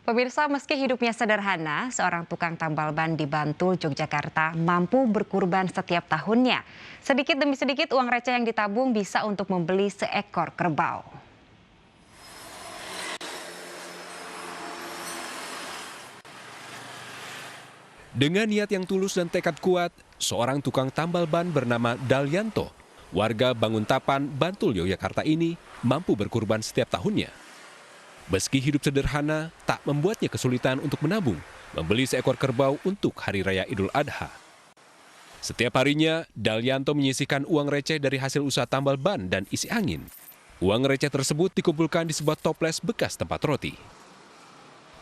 Pemirsa, meski hidupnya sederhana, seorang tukang tambal ban di Bantul, Yogyakarta mampu berkurban setiap tahunnya. Sedikit demi sedikit uang receh yang ditabung bisa untuk membeli seekor kerbau. Dengan niat yang tulus dan tekad kuat, seorang tukang tambal ban bernama Dalyanto, warga Banguntapan, Bantul, Yogyakarta ini mampu berkurban setiap tahunnya. Meski hidup sederhana, tak membuatnya kesulitan untuk menabung, membeli seekor kerbau untuk Hari Raya Idul Adha. Setiap harinya, Dalyanto menyisihkan uang receh dari hasil usaha tambal ban dan isi angin. Uang receh tersebut dikumpulkan di sebuah toples bekas tempat roti.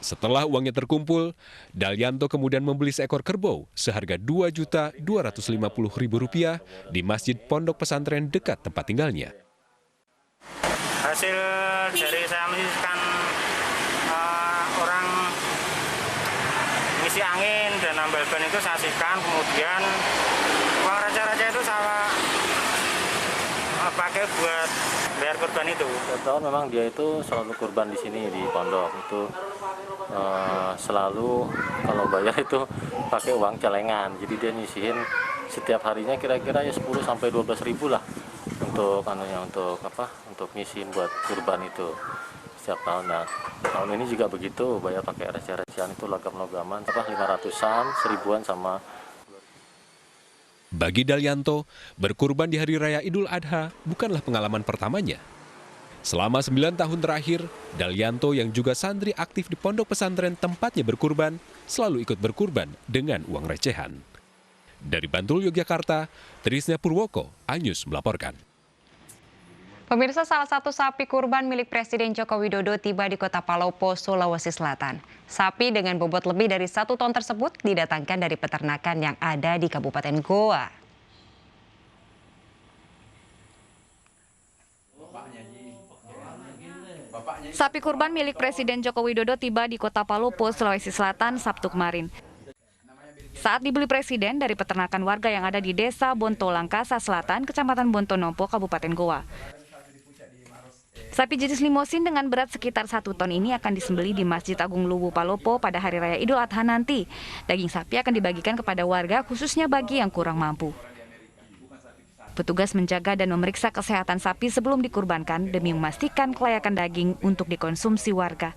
Setelah uangnya terkumpul, Dalyanto kemudian membeli seekor kerbau seharga Rp2.250.000 di Masjid Pondok Pesantren dekat tempat tinggalnya. Hasil dari saya menyisihkan orang ngisi angin dan nambal ban itu saya sisihkan, kemudian uang receh-receh itu saya pakai buat bayar kurban itu. Setiap tahun memang dia itu selalu kurban di sini di pondok itu selalu kalau bayar itu pakai uang celengan. Jadi dia nyisihin setiap harinya kira-kira ya 10 sampai 12 ribu lah untuk nyisihin buat kurban itu setiap tahun. Nah, tahun ini juga begitu, bayar pakai receh-recehan itu logam-logaman 500-an, 1000-an sama. Bagi Dalyanto, berkurban di Hari Raya Idul Adha bukanlah pengalaman pertamanya. Selama 9 tahun terakhir, Dalyanto yang juga santri aktif di pondok pesantren tempatnya berkurban, selalu ikut berkurban dengan uang recehan. Dari Bantul, Yogyakarta, Trisna Purwoko, iNews melaporkan. Pemirsa, salah satu sapi kurban milik Presiden Joko Widodo tiba di Kota Palopo, Sulawesi Selatan. Sapi dengan bobot lebih dari 1 ton tersebut didatangkan dari peternakan yang ada di Kabupaten Goa. Sapi kurban milik Presiden Joko Widodo tiba di Kota Palopo, Sulawesi Selatan, Sabtu kemarin. Saat dibeli Presiden dari peternakan warga yang ada di Desa Bontolangkasa Selatan, Kecamatan Bontonopo, Kabupaten Goa. Sapi jenis limosin dengan berat sekitar 1 ton ini akan disembelih di Masjid Agung Luwu Palopo pada Hari Raya Idul Adha nanti. Daging sapi akan dibagikan kepada warga, khususnya bagi yang kurang mampu. Petugas menjaga dan memeriksa kesehatan sapi sebelum dikurbankan demi memastikan kelayakan daging untuk dikonsumsi warga.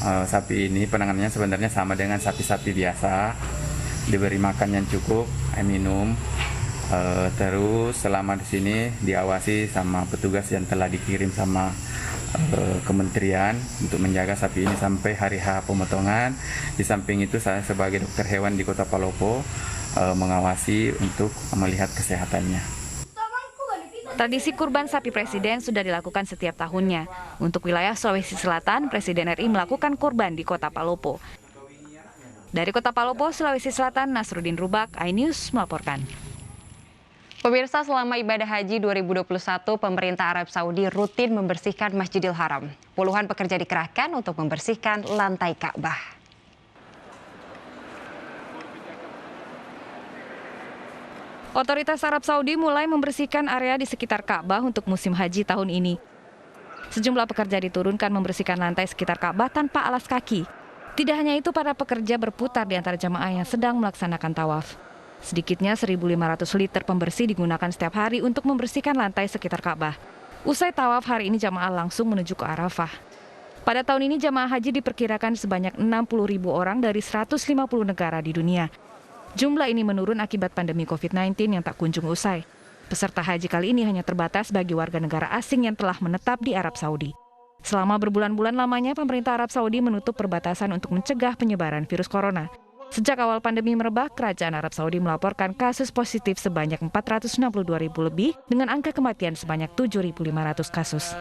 Sapi ini penanganannya sebenarnya sama dengan sapi-sapi biasa, diberi makan yang cukup, air minum, terus selama di sini diawasi sama petugas yang telah dikirim sama kementerian untuk menjaga sapi ini sampai hari H pemotongan. Di samping itu saya sebagai dokter hewan di Kota Palopo mengawasi untuk melihat kesehatannya. Tradisi kurban sapi Presiden sudah dilakukan setiap tahunnya. Untuk wilayah Sulawesi Selatan, Presiden RI melakukan kurban di Kota Palopo. Dari Kota Palopo, Sulawesi Selatan, Nasruddin Rubak, iNews melaporkan. Pemirsa, selama ibadah haji 2021, pemerintah Arab Saudi rutin membersihkan Masjidil Haram. Puluhan pekerja dikerahkan untuk membersihkan lantai Ka'bah. Otoritas Arab Saudi mulai membersihkan area di sekitar Ka'bah untuk musim haji tahun ini. Sejumlah pekerja diturunkan membersihkan lantai sekitar Ka'bah tanpa alas kaki. Tidak hanya itu, para pekerja berputar di antara jamaah yang sedang melaksanakan tawaf. Sedikitnya 1.500 liter pembersih digunakan setiap hari untuk membersihkan lantai sekitar Ka'bah. Usai tawaf hari ini jamaah langsung menuju ke Arafah. Pada tahun ini jamaah haji diperkirakan sebanyak 60.000 orang dari 150 negara di dunia. Jumlah ini menurun akibat pandemi COVID-19 yang tak kunjung usai. Peserta haji kali ini hanya terbatas bagi warga negara asing yang telah menetap di Arab Saudi. Selama berbulan-bulan lamanya, pemerintah Arab Saudi menutup perbatasan untuk mencegah penyebaran virus corona. Sejak awal pandemi merebak, Kerajaan Arab Saudi melaporkan kasus positif sebanyak 462.000 lebih dengan angka kematian sebanyak 7.500 kasus.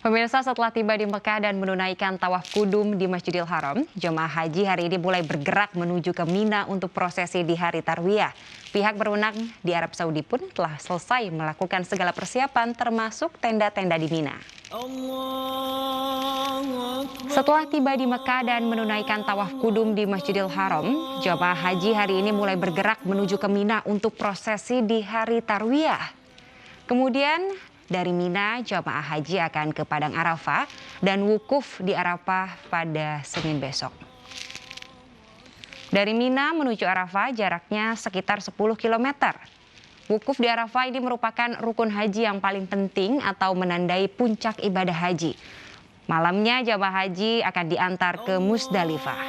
Pemirsa, setelah tiba di Mekah dan menunaikan tawaf kudum di Masjidil Haram, jemaah haji hari ini mulai bergerak menuju ke Mina untuk prosesi di hari Tarwiyah. Pihak berwenang di Arab Saudi pun telah selesai melakukan segala persiapan termasuk tenda-tenda di Mina. Setelah tiba di Mekah dan menunaikan tawaf kudum di Masjidil Haram, jemaah haji hari ini mulai bergerak menuju ke Mina untuk prosesi di hari Tarwiyah. Kemudian dari Mina, jamaah haji akan ke Padang Arafah dan wukuf di Arafah pada Senin besok. Dari Mina menuju Arafah jaraknya sekitar 10 km. Wukuf di Arafah ini merupakan rukun haji yang paling penting atau menandai puncak ibadah haji. Malamnya jamaah haji akan diantar ke Musdalifah.